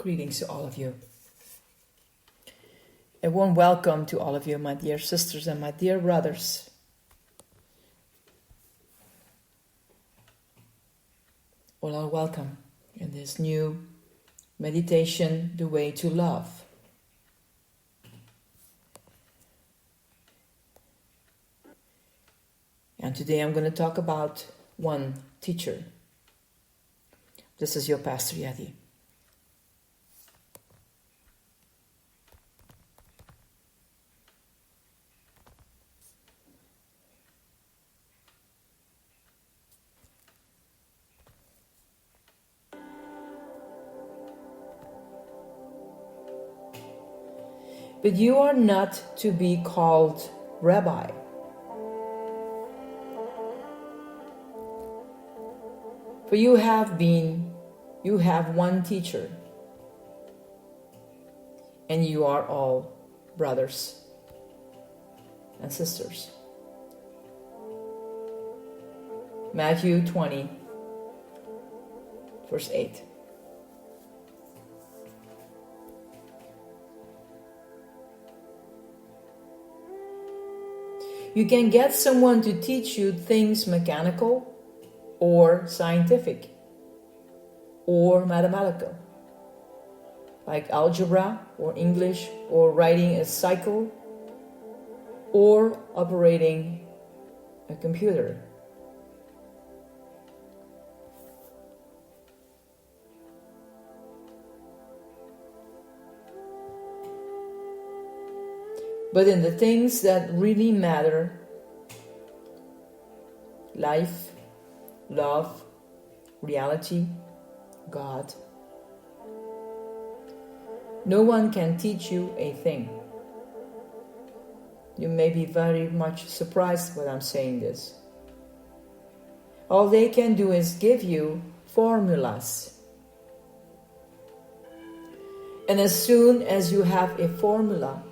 Greetings to all of you. A warm welcome to all of you, my dear sisters and my dear brothers. All are welcome in this new meditation, The Way to Love. And today I'm going to talk about one teacher. This is your Pastor Yeti. But you are not to be called rabbi. For you have one teacher, and you are all brothers and sisters. Matthew 20, verse 8. You can get someone to teach you things mechanical or scientific or mathematical, like algebra or English or riding a cycle or operating a computer. But in the things that really matter, life, love, reality, God, no one can teach you a thing. You may be very much surprised when I'm saying this. All they can do is give you formulas. And as soon as you have a formula,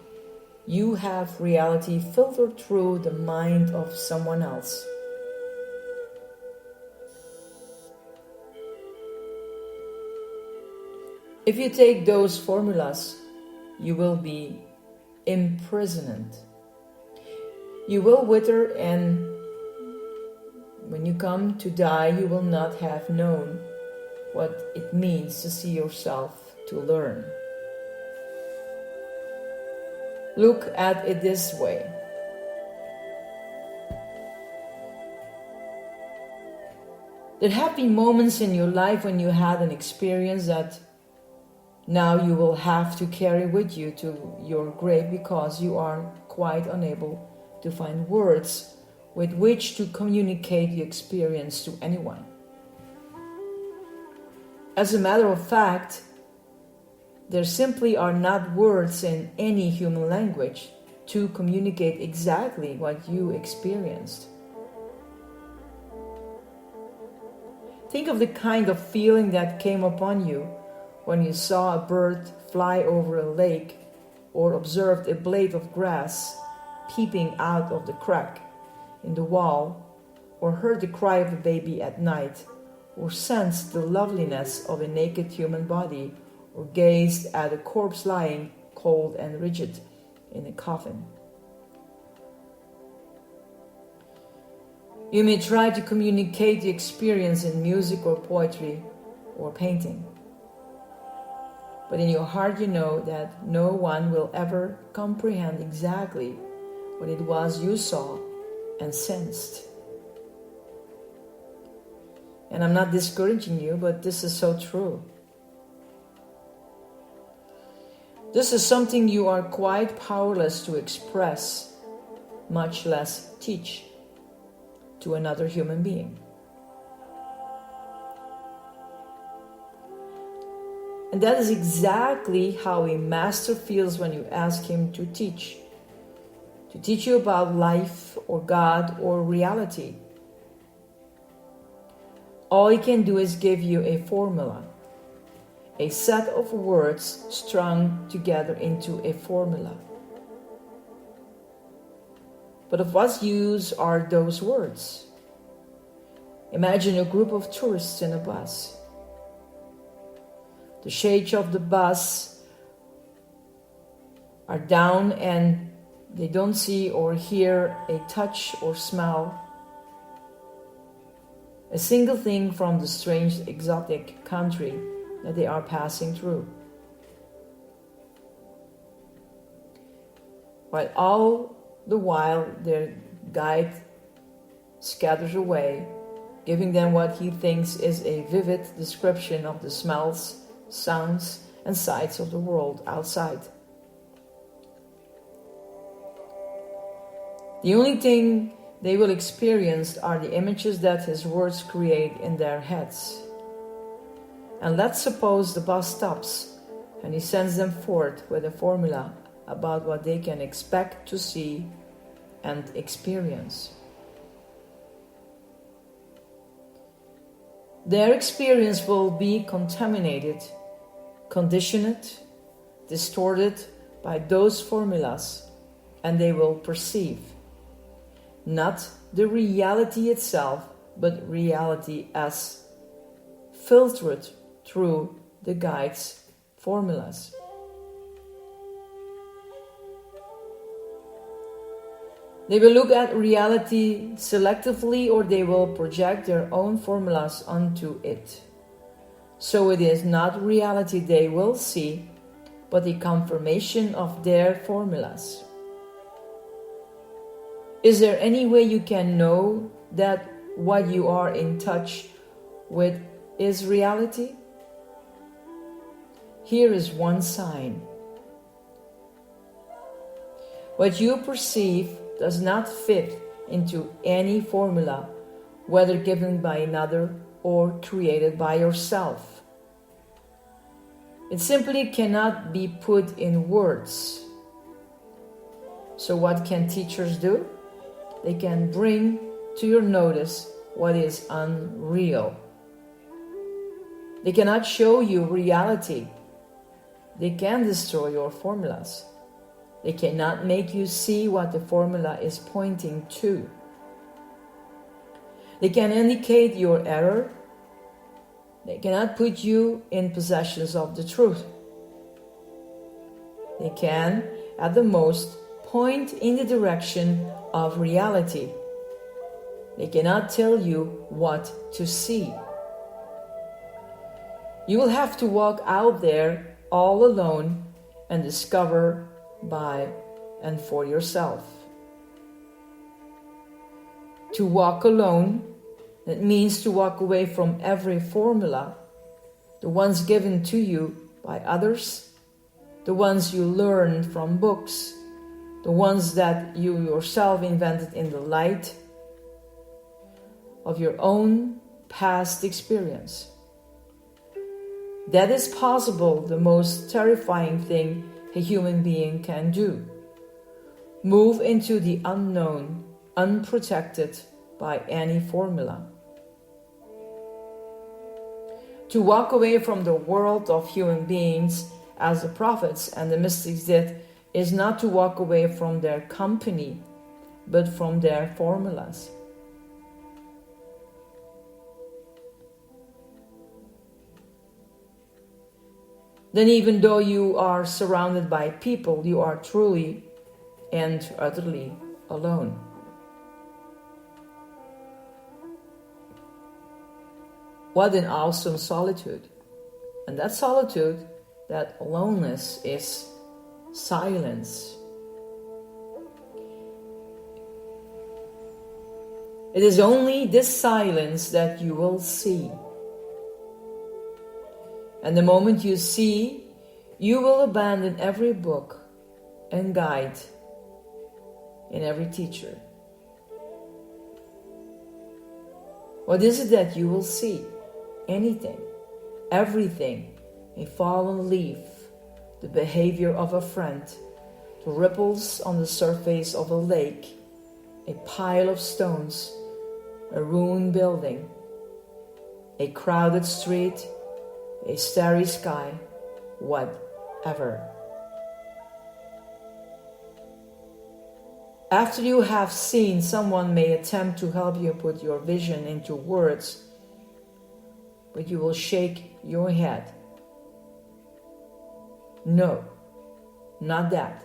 you have reality filtered through the mind of someone else. If you take those formulas, you will be imprisoned. You will wither, and when you come to die, you will not have known what it means to see yourself, to learn. Look at it this way. There have been moments in your life when you had an experience that now you will have to carry with you to your grave because you are quite unable to find words with which to communicate the experience to anyone. As a matter of fact, there simply are not words in any human language to communicate exactly what you experienced. Think of the kind of feeling that came upon you when you saw a bird fly over a lake, or observed a blade of grass peeping out of the crack in the wall, or heard the cry of a baby at night, or sensed the loveliness of a naked human body, or gazed at a corpse lying cold and rigid in a coffin. You may try to communicate the experience in music or poetry or painting. But in your heart you know that no one will ever comprehend exactly what it was you saw and sensed. And I'm not discouraging you, but this is so true. This is something you are quite powerless to express, much less teach to another human being. And that is exactly how a master feels when you ask him to teach you about life or God or reality. All he can do is give you a formula, a set of words strung together into a formula. But of what use are those words? Imagine a group of tourists in a bus. The shades of the bus are down and they don't see or hear a touch or smell a single thing from the strange exotic country that they are passing through. While all the while their guide scatters away, giving them what he thinks is a vivid description of the smells, sounds, and sights of the world outside. The only thing they will experience are the images that his words create in their heads. And let's suppose the bus stops and he sends them forth with a formula about what they can expect to see and experience. Their experience will be contaminated, conditioned, distorted by those formulas, and they will perceive not the reality itself, but reality as filtered through the guide's formulas. They will look at reality selectively, or they will project their own formulas onto it. So it is not reality they will see, but the confirmation of their formulas. Is there any way you can know that what you are in touch with is reality? Here is one sign. What you perceive does not fit into any formula, whether given by another or created by yourself. It simply cannot be put in words. So what can teachers do? They can bring to your notice what is unreal. They cannot show you reality. They can destroy your formulas. They cannot make you see what the formula is pointing to. They can indicate your error. They cannot put you in possession of the truth. They can, at the most, point in the direction of reality. They cannot tell you what to see. You will have to walk out there all alone and discover by and for yourself. To walk alone, that means to walk away from every formula, the ones given to you by others, the ones you learned from books, the ones that you yourself invented in the light of your own past experience. That is possible, the most terrifying thing a human being can do. Move into the unknown, unprotected by any formula. To walk away from the world of human beings, as the prophets and the mystics did, is not to walk away from their company, but from their formulas. Then even though you are surrounded by people, you are truly and utterly alone. What an awesome solitude. And that solitude, that aloneness, is silence. It is only this silence that you will see. And the moment you see, you will abandon every book and guide and every teacher. What is it that you will see? Anything, everything, a fallen leaf, the behavior of a friend, the ripples on the surface of a lake, a pile of stones, a ruined building, a crowded street, a starry sky, whatever. After you have seen, someone may attempt to help you put your vision into words, but you will shake your head No, not that.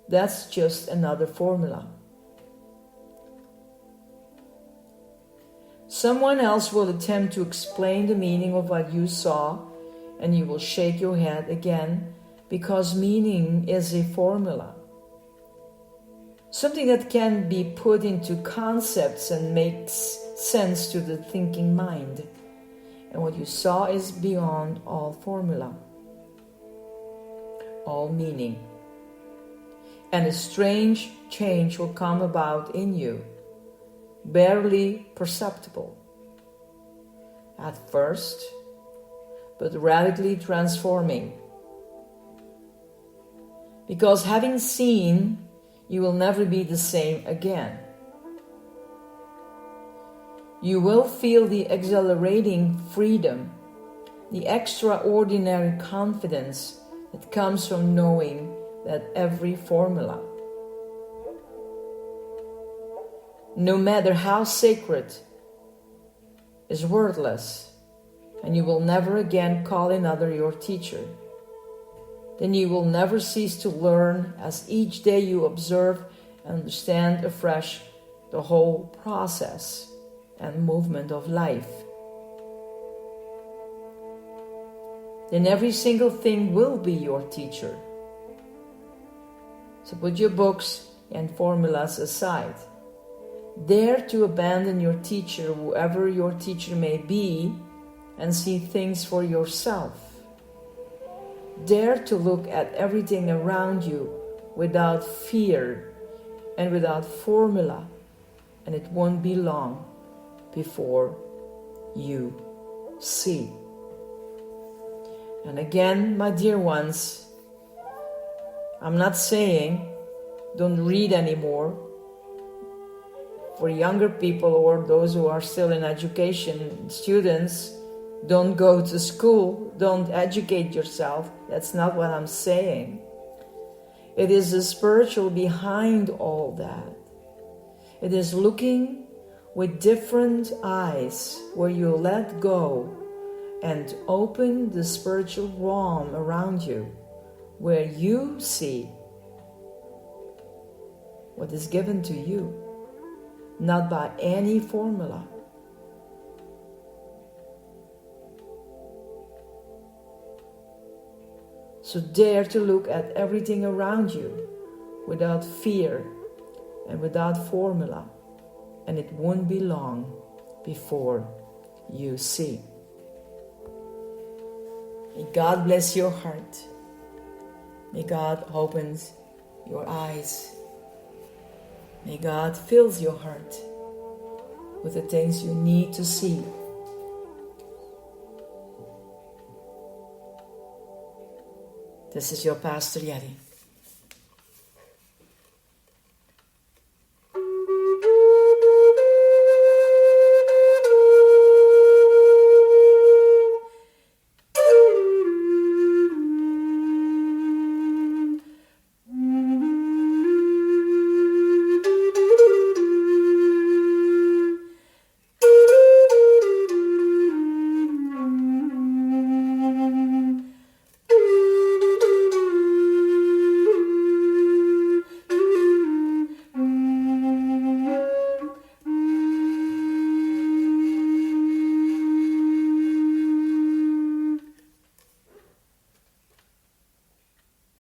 That's just another formula. Someone else will attempt to explain the meaning of what you saw, and you will shake your head again, because meaning is a formula. Something that can be put into concepts and makes sense to the thinking mind. And what you saw is beyond all formula, all meaning. And a strange change will come about in you, barely perceptible at first, but radically transforming. Because having seen, you will never be the same again. You will feel the exhilarating freedom, the extraordinary confidence that comes from knowing that every formula, no matter how sacred, is worthless, and you will never again call another your teacher. Then you will never cease to learn as each day you observe and understand afresh the whole process and movement of life. Then every single thing will be your teacher. So put your books and formulas aside. Dare to abandon your teacher, whoever your teacher may be, and see things for yourself. Dare to look at everything around you without fear and without formula, and it won't be long before you see. And again, my dear ones, I'm not saying don't read anymore. For younger people or those who are still in education, students, don't go to school, don't educate yourself. That's not what I'm saying. It is the spiritual behind all that. It is looking with different eyes where you let go and open the spiritual realm around you, where you see what is given to you, not by any formula. So dare to look at everything around you without fear and without formula, and it won't be long before you see. May God bless your heart. May God open your eyes. May God fill your heart with the things you need to see. This is your Pastor Yeti.